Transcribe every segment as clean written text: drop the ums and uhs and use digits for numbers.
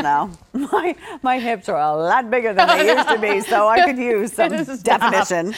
don't know. My hips are a lot bigger than they used to be, so I could use some definition.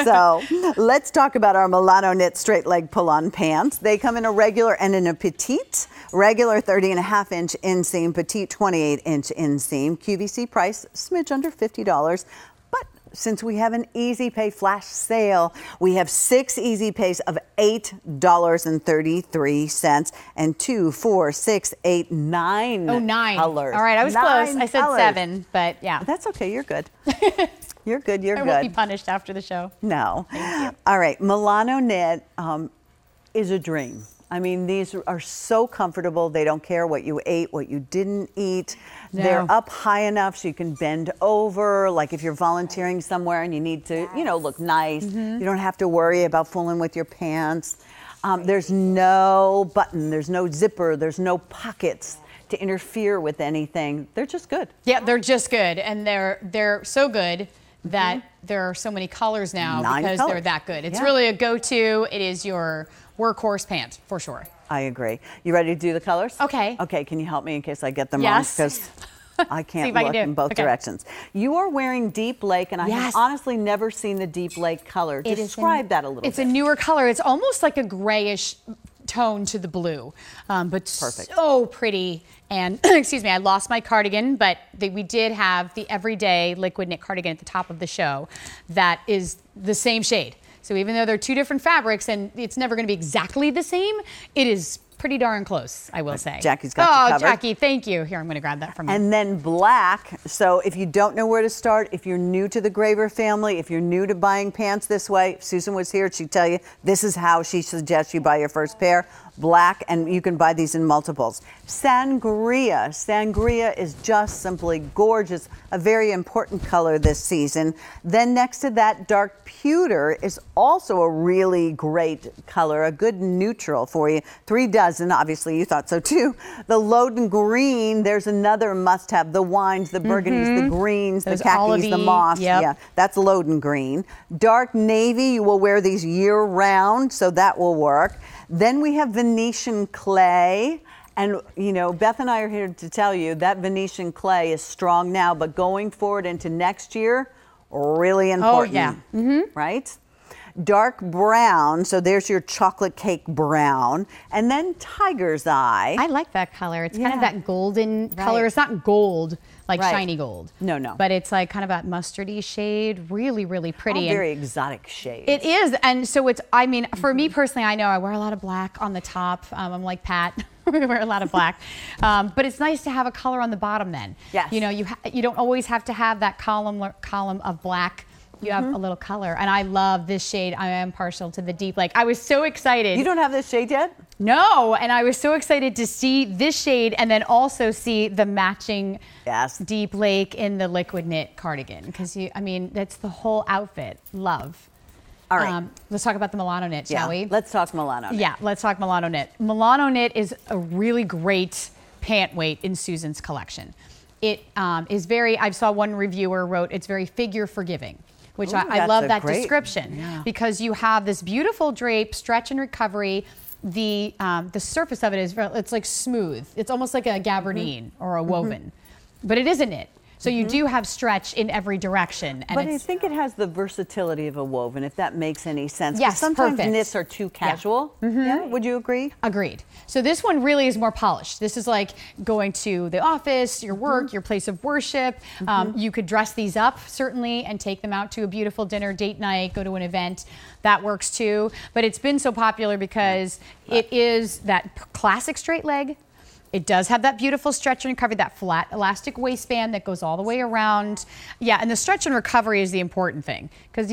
So let's talk about our Milano knit straight leg pull-on pants. They come in a regular and in a petite. Regular 30.5-inch inseam, petite 28-inch inseam. QVC price, smidge under $50. But since we have an easy pay flash sale, we have 6 easy pays of $8.33 and 2, 4, 6, 8, 9 9 colors. All right, I was close. I said 7, but yeah. That's okay. You're good. You're good. You're I good. won't be punished after the show. No. Thank you. All right. Milano knit is a dream. I mean, these are so comfortable. They don't care what you ate, what you didn't eat. No. They're up high enough so you can bend over. Like if you're volunteering somewhere and you need to, look nice, you don't have to worry about fooling with your pants. There's no button, there's no zipper, there's no pockets to interfere with anything. They're just good. Yeah, they're just good, and they're so good that there are so many colors now 9 because colors. they're that good. It's Yeah. really a go-to. It is your workhorse pant for sure. I agree. You ready to do the colors? Okay. Okay, can you help me in case I get them Yes. wrong? Because I can't See if I look can do in it. both Okay. directions. You are wearing Deep Lake, and I have Yes. honestly never seen the Deep Lake color. Describe that a little bit. It's a newer color. It's almost like a grayish tone to the blue, but Perfect. so pretty. And excuse me, I lost my cardigan, but we did have the everyday liquid knit cardigan at the top of the show that is the same shade. So even though they're 2 different fabrics and it's never going to be exactly the same, it is pretty darn close, I will say. Jackie's got you covered. Jackie, thank you. Here, I'm going to grab that from you. And then black. So if you don't know where to start, if you're new to the Graver family, if you're new to buying pants this way, if Susan was here, she'd tell you this is how she suggests you buy your first pair. Black, and you can buy these in multiples. Sangria. Sangria is just simply gorgeous, a very important color this season. Then next to that, dark pewter is also a really great color, a good neutral for you. 3 dozen, obviously you thought so too. The Loden green, there's another must-have. The wines, the burgundies, the greens, Those the khakis, the olivey, moss. yep. Yeah, that's Loden green. Dark navy, you will wear these year-round, so that will work. Then we have Venetian clay. And, Beth and I are here to tell you that Venetian clay is strong now, but going forward into next year, really important. Oh, yeah. Right? Dark brown, so there's your chocolate cake brown. And then tiger's eye. I like that color. It's kind of Yeah. that golden color. Right. It's not gold, like Right. shiny gold. No. But it's like kind of that mustardy shade. Really, really pretty. All very exotic shades. It is. And so for me personally, I know I wear a lot of black on the top. I'm like Pat. We wear a lot of black. But it's nice to have a color on the bottom then. Yes. You don't always have to have that column of black. You have a little color. And I love this shade. I am partial to the Deep Lake. I was so excited. You don't have this shade yet? No, and I was so excited to see this shade and then also see the matching Deep Lake in the liquid knit cardigan because that's the whole outfit. Love. All right. Let's talk about the Milano knit, shall we? Let's talk Milano knit. Yeah, let's talk Milano knit. Milano knit is a really great pant weight in Susan's collection. It is I saw one reviewer wrote it's very figure forgiving. Which I love that description because you have this beautiful drape, stretch and recovery. The surface of it it's like smooth. It's almost like a gabardine or a woven, but it is a knit. So you do have stretch in every direction. And but I think it has the versatility of a woven, if that makes any sense. Yes, sometimes perfect. knits are too casual. Yeah. Would you agree? Agreed. So this one really is more polished. This is like going to the office, your work, your place of worship. You could dress these up, certainly, and take them out to a beautiful dinner, date night, go to an event. That works too. But it's been so popular because it is that classic straight leg. It does have that beautiful stretch and recovery, that flat elastic waistband that goes all the way around. Yeah, and the stretch and recovery is the important thing because,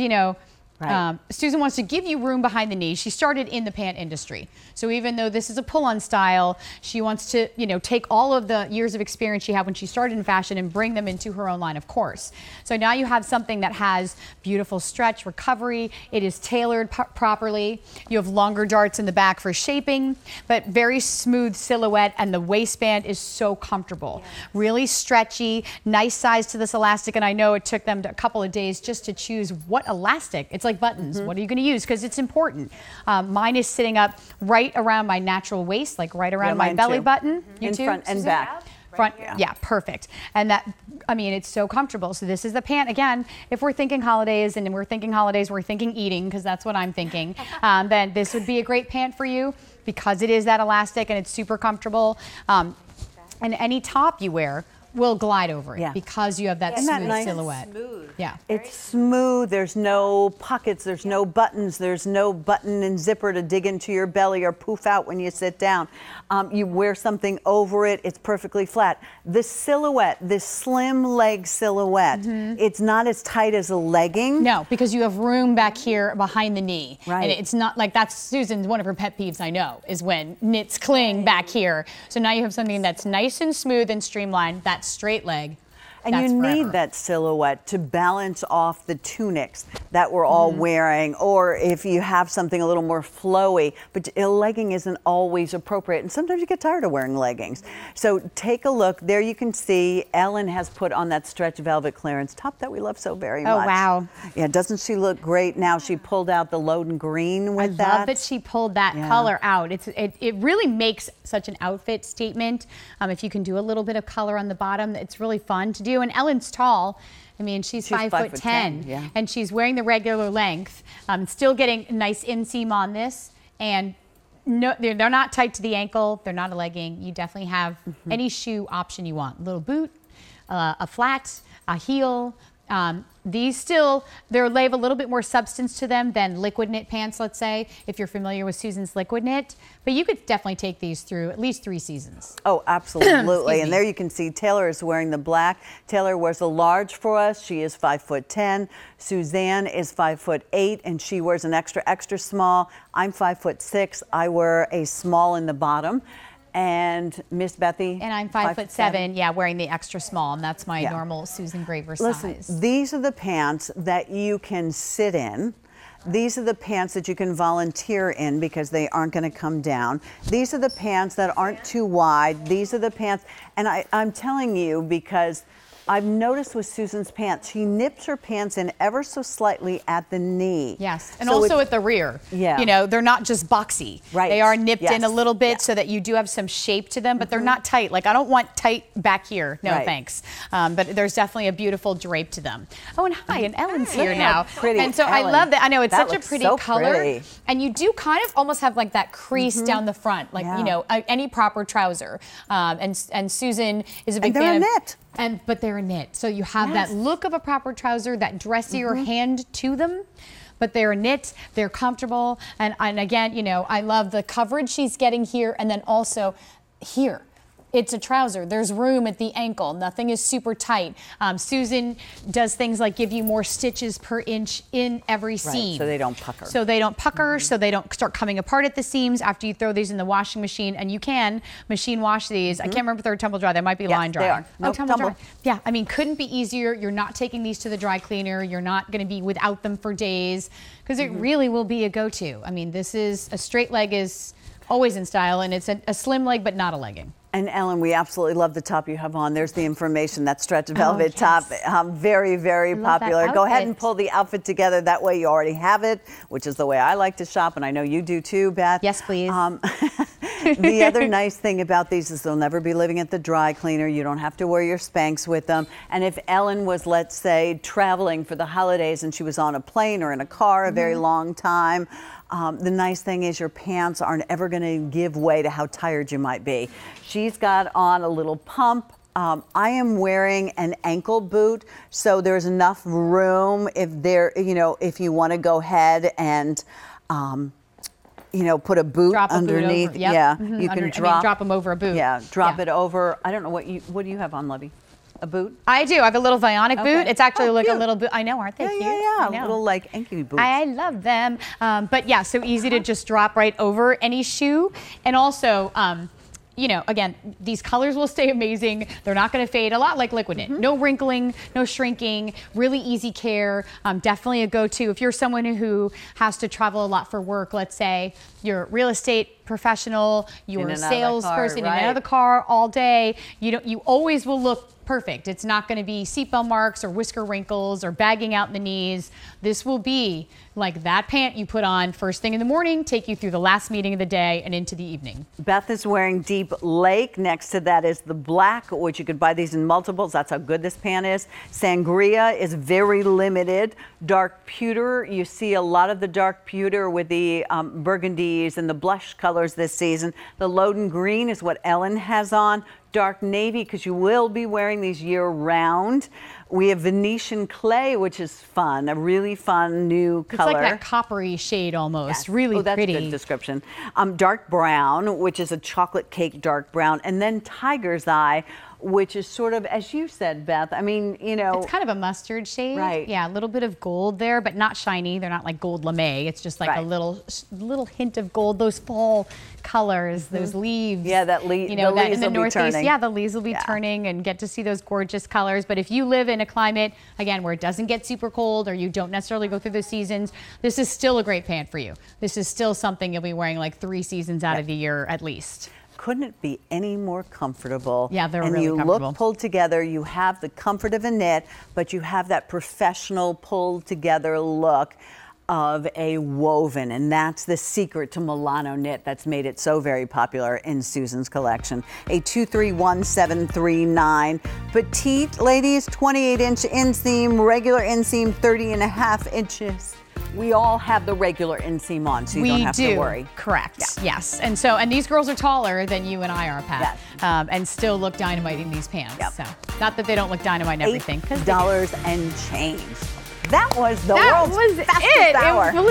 Right. Susan wants to give you room behind the knee. She started in the pant industry. So even though this is a pull-on style, she wants to, take all of the years of experience she had when she started in fashion and bring them into her own line, of course. So now you have something that has beautiful stretch, recovery. It is tailored properly. You have longer darts in the back for shaping, but very smooth silhouette, and the waistband is so comfortable. Really stretchy, nice size to this elastic, and I know it took them a couple of days just to choose what elastic. It's like buttons. What are you going to use? Because it's important. Mine is sitting up right around my natural waist, like right around my belly button. You In too, front and Susan? back. front, yeah, perfect. And that, I mean, it's so comfortable. So this is the pant. Again, if we're thinking holidays, and we're thinking eating, because that's what I'm thinking, then this would be a great pant for you because it is that elastic and it's super comfortable. And any top you wear will glide over it because you have that smooth silhouette. Smooth. Yeah. It's smooth. There's no pockets. There's no buttons. There's no button and zipper to dig into your belly or poof out when you sit down. You wear something over it. It's perfectly flat. The silhouette, this slim leg silhouette, it's not as tight as a legging. No, because you have room back here behind the knee. Right. And it's not like that's Susan's, one of her pet peeves, I know, is when knits cling back here. So now you have something that's nice and smooth and streamlined, that straight leg. And you need that silhouette to balance off the tunics that we're all wearing, or if you have something a little more flowy, but a legging isn't always appropriate. And sometimes you get tired of wearing leggings. So take a look. There you can see Ellen has put on that stretch velvet clearance top that we love so very much. Oh, wow. Yeah, doesn't she look great now? She pulled out the Loden green with that. I love that she pulled that color out. It really makes such an outfit statement. If you can do a little bit of color on the bottom, it's really fun to do. And Ellen's tall. I mean, she's 5'10", and she's wearing the regular length. Still getting a nice inseam on this, and no, they're not tight to the ankle. They're not a legging. You definitely have any shoe option you want. A little boot, a flat, a heel. These still, they have a little bit more substance to them than liquid knit pants, let's say, if you're familiar with Susan's liquid knit. But you could definitely take these through at least 3 seasons. Oh, absolutely. And there you can see Taylor is wearing the black. Taylor wears a large for us. She is 5'10". Suzanne is 5'8", and she wears an extra small. I'm 5'6". I wear a small in the bottom. And Miss Bethy? And I'm 5'7", yeah, wearing the extra small, and that's my normal Susan Graver size. Listen, these are the pants that you can sit in. These are the pants that you can volunteer in because they aren't going to come down. These are the pants that aren't too wide. These are the pants, and I'm telling you because I've noticed with Susan's pants, she nips her pants in ever so slightly at the knee. Yes, and so also at the rear. Yeah. You know, they're not just boxy. Right. They are nipped in a little bit so that you do have some shape to them, but they're not tight. Like, I don't want tight back here. No, thanks. But there's definitely a beautiful drape to them. Oh, and hi, and Ellen's here now. Pretty and so Ellen. I love that. I know it's That such a looks pretty so color. pretty. And you do kind of almost have like that crease down the front, like, you know, any proper trouser. And Susan is a big fan of knit. But they're a knit. So you have that look of a proper trouser, that dressier hand to them. But they're a knit, they're comfortable. And again, you know, I love the coverage she's getting here, and then also here. It's a trouser. There's room at the ankle. Nothing is super tight. Susan does things like give you more stitches per inch in every seam. So they don't pucker. So they don't pucker, so they don't start coming apart at the seams after you throw these in the washing machine. And you can machine wash these. I can't remember if they're tumble dry. They might be line dry. They are. Oh, tumble dry. Yeah, I mean, couldn't be easier. You're not taking these to the dry cleaner. You're not going to be without them for days because it really will be a go-to. I mean, this is a straight leg is always in style, and it's a slim leg, but not a legging. And Ellen, we absolutely love the top you have on. There's the information, that stretch velvet top. Very, very popular. Go ahead and pull the outfit together. That way you already have it, which is the way I like to shop. And I know you do too, Beth. Yes, please. The other nice thing about these is they'll never be living at the dry cleaner. You don't have to wear your Spanx with them. And if Ellen was, let's say, traveling for the holidays and she was on a plane or in a car a very long time, the nice thing is your pants aren't ever going to give way to how tired you might be. She's got on a little pump. I am wearing an ankle boot, so there's enough room if you want to go ahead and put a boot underneath. Boot over. Yep. Yeah, you can drop them over a boot. Yeah, drop it over. I don't know what do you have on, Lovey? A boot? I do. I have a little Vionic boot. It's actually like cute. A little boot. I know, aren't they cute? Yeah. Little like ankle boots. I love them. But yeah, so easy to just drop right over any shoe. And also, again, these colors will stay amazing. They're not going to fade. A lot like liquid knit. No wrinkling, no shrinking, really easy care. Definitely a go-to. If you're someone who has to travel a lot for work, let's say you're a real estate professional, you're a salesperson in and out of the car all day, you always will look perfect. It's not going to be seatbelt marks or whisker wrinkles or bagging out in the knees. This will be like that pant you put on first thing in the morning, take you through the last meeting of the day and into the evening. Beth is wearing Deep Lake. Next to that is the black, which you could buy these in multiples. That's how good this pant is. Sangria is very limited. Dark pewter, you see a lot of the dark pewter with the burgundies and the blush colors this season. The Loden green is what Ellen has on. Dark navy, because you will be wearing these year round. We have Venetian clay, which is fun, a really fun new color. It's like that coppery shade almost, yes. really that's pretty. A good description. Dark brown, which is a chocolate cake dark brown, and then tiger's eye, which is sort of, as you said, Beth, I mean, you know. It's kind of a mustard shade. Right. Yeah, a little bit of gold there, but not shiny. They're not like gold lame. It's just like right. a little hint of gold. Those fall colors, those leaves. Yeah, that you know, the that leaves in the will be Northeast. turning. Yeah, the leaves will be turning and get to see those gorgeous colors. But if you live in a climate, again, where it doesn't get super cold or you don't necessarily go through the seasons, this is still a great pant for you. This is still something you'll be wearing like 3 seasons out of the year at least. Couldn't it be any more comfortable? Yeah, they're and really you comfortable. look pulled together. You have the comfort of a knit, but you have that professional pulled together look of a woven, and that's the secret to Milano knit that's made it so very popular in Susan's collection. A 231739 petite, ladies, 28-inch inseam, regular inseam 30.5 inches. We all have the regular inseam on, so you don't have to worry. Correct. Yeah. Yes. And these girls are taller than you and I are, Pat, and still look dynamite in these pants. Yep. So not that they don't look dynamite and everything. $8 and change. That was the world's fastest hour. It flew.